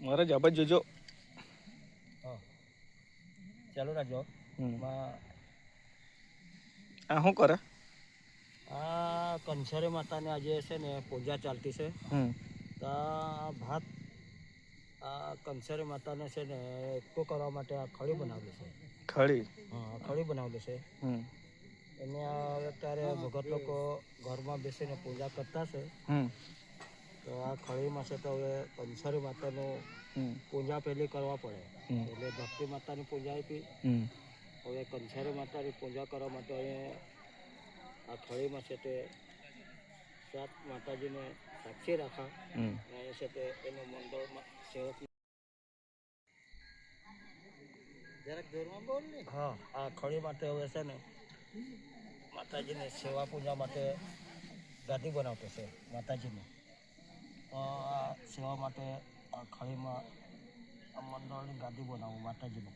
મારે જબર જોજો ચાલુ રાખજો આ શું કરે આ કંસારી માતાને આજે છે ને પૂજા ચાલતી છે તો ભાત આ કંસારી માતાને છે ને એકઠો કરવા માટે આ ખડી બનાવેલી છે ખડી બનાવેલી છે એને અત્યારે ભગત લોકો ઘરમાં બેસીને પૂજા કરતા છે તો આ ખડીમાં છે તો હવે કંસારી માતાનું પૂજા પહેલી કરવા પડે એટલે ભક્તિ માતાની પૂજા આપી હવે કંસારી માતાની પૂજા કરવા માટે આ ખડીમાં છે તે સાત માતાજીને સાક્ષી રાખા અહીંયા છે તે એનું મંડળમાં સેવક જરાક જોરમાં બોલ ને હા આ ખડી માટે હવે છે ને માતાજીને સેવા પૂજા માટે ગાદી બનાવતો છે માતાજીને તો આ સેવા માટે આ ખડીમાં આ મંડળની ગાદી બનાવું માતાજીને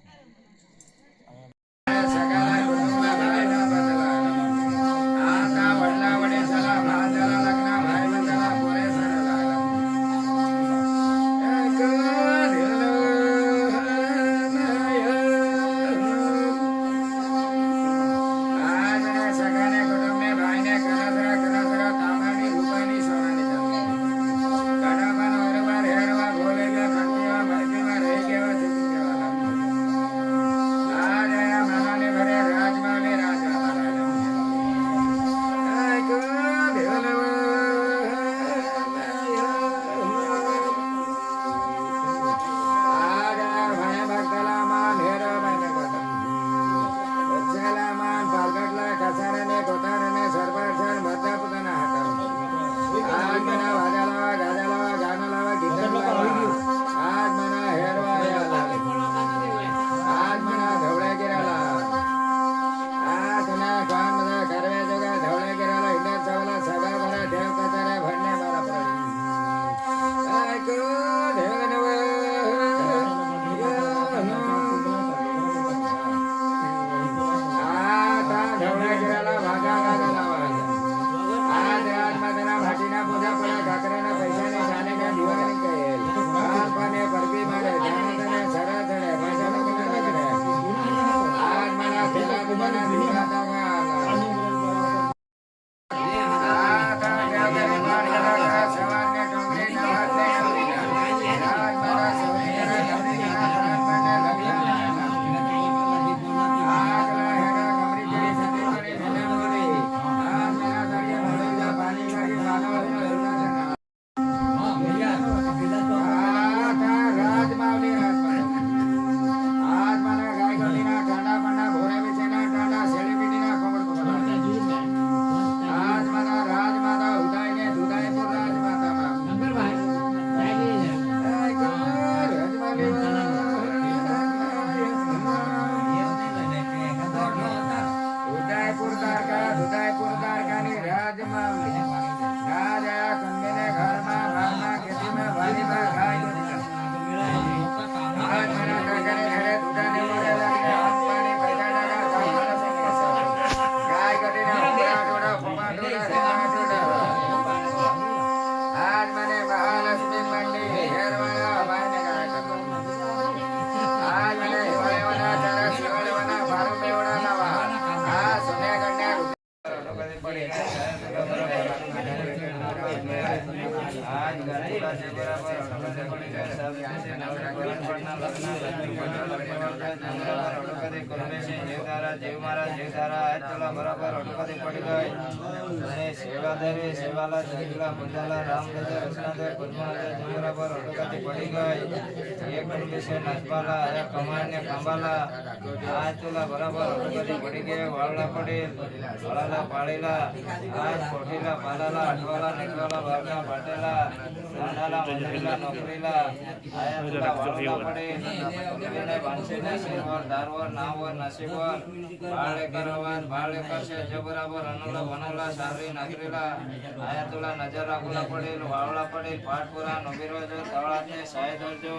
નજર પડેલ વાવડા પડેલ પાટપુરા નબીરોજો તળાને સાયદરજો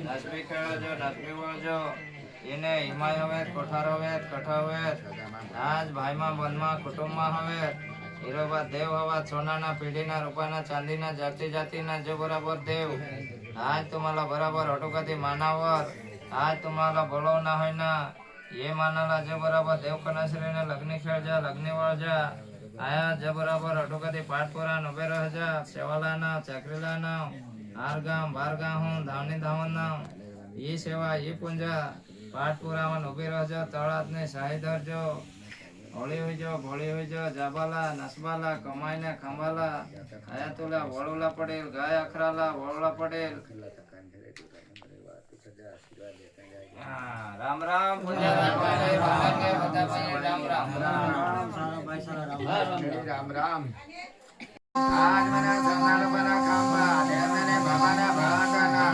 નસમી ખેડજો નસમી વળજો એને હિમાયવેત કોઠારોવેત કઠાવેત આજ ભાઈમાં વનમાં કુટુંબમાં હવેત હીરોબા દેવ હવા સોનાના પીઢીના રૂપાના ચાંદીના જાતિ જાતિના જો બરાબર દેવ आज तुम्हाला बराबर अटोकाती मानावर आज तुम्हाला बोलवणार आहे ना ये मानाला जे बराबर देवकन्याश्रीने लग्नी खेळजा लग्नी वळजा आया जे बराबर अटोकाती पाठपुरा नबे रहजा सेवालाना चाकरीलाना आरगाम बारगाम धावनी धावना ये सेवा ये पूंजा पाठपुराમાં ઉભી રહેજો તળાતને શાહી ધરજો હોળી હોઈજો ભોળી હોઈજો જાબાલા નસબાલા કમાઈને ખંભાલા આયાતુલા વળોલા પડેલ ગાય અખરાલા વળોલા પડેલ રામ રામ પૂજા રામ રામ રામ રામ આજ મને જમના લોકોના કામમાં દેવને બાબાના ભાગાના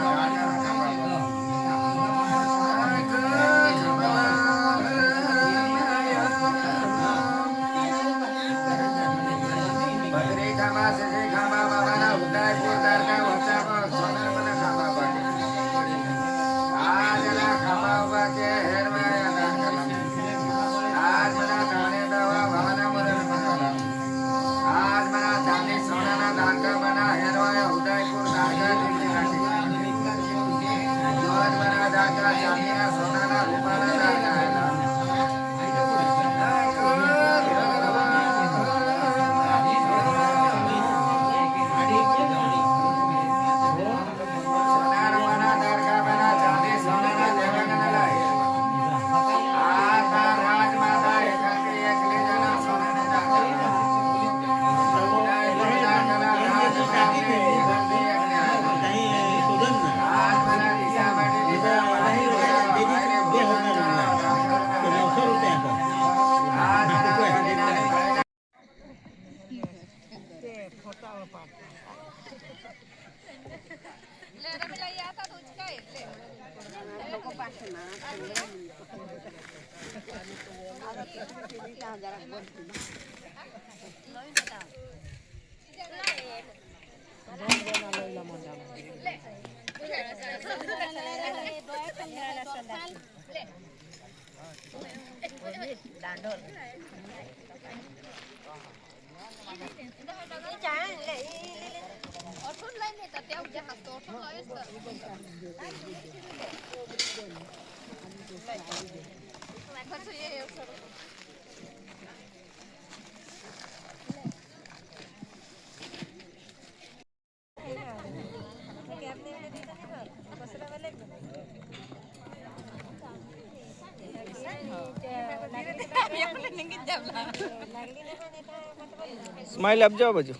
સ્માઈલ આપજો આ બાજુ.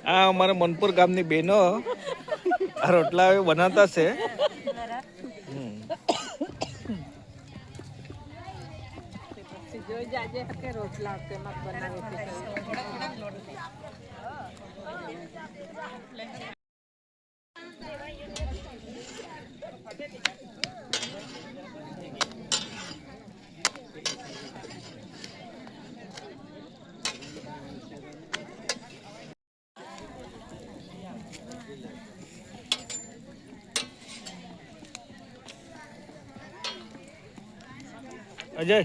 આ અમારા મનપુર ગામની બહેનો આ રોટલા બનાવતા છે. અજય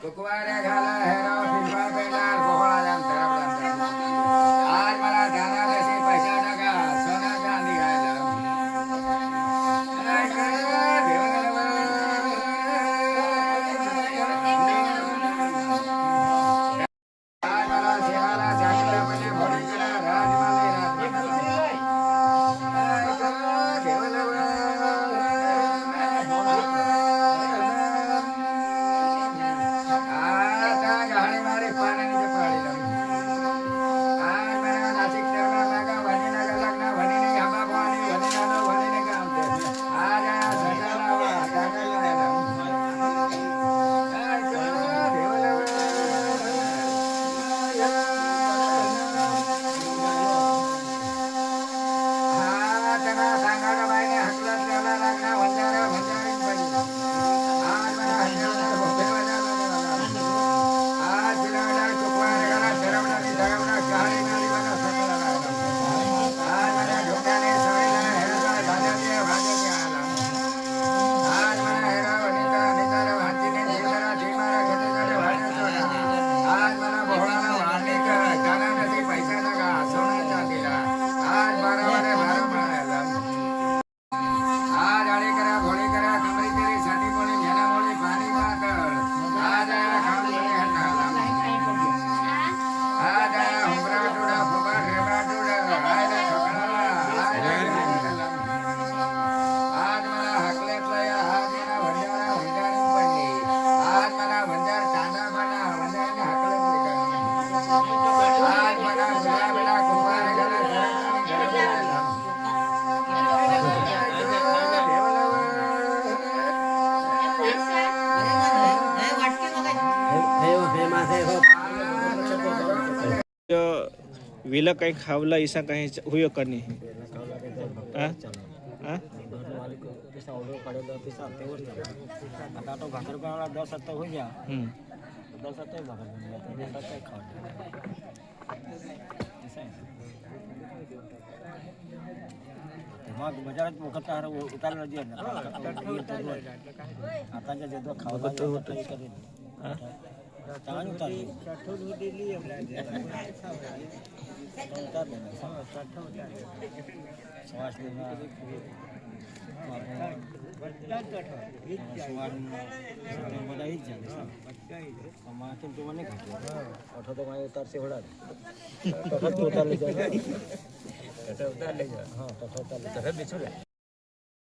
कुकवारे घाला हेरा फिरवा पेंडार बोहळा जाम आज मला दाना देशी पैसा टाका सोना चांदी घायला आज मला सेवाला चांगला म्हणजे भोडी करा राजमाले विला काही खावला ईसा काही हुयो कनी हा हा आता तो भाकर बनावला 10 सत्ता हो गया 10 सत्ता भाकर बन गया 10 सत्ता खा मग बाजारात वखत हार उतारला जे आता जे दो खावा तो करेल चांगली उतारली उतार श्वास लेना બધા ઈ જ જાણે આમાં કેમ તો મને ખાતો અઠો તો મારે ઉતારશે હોડા તો ઉતાર લઈ જાય હા તો ઉતાર લઈ જાય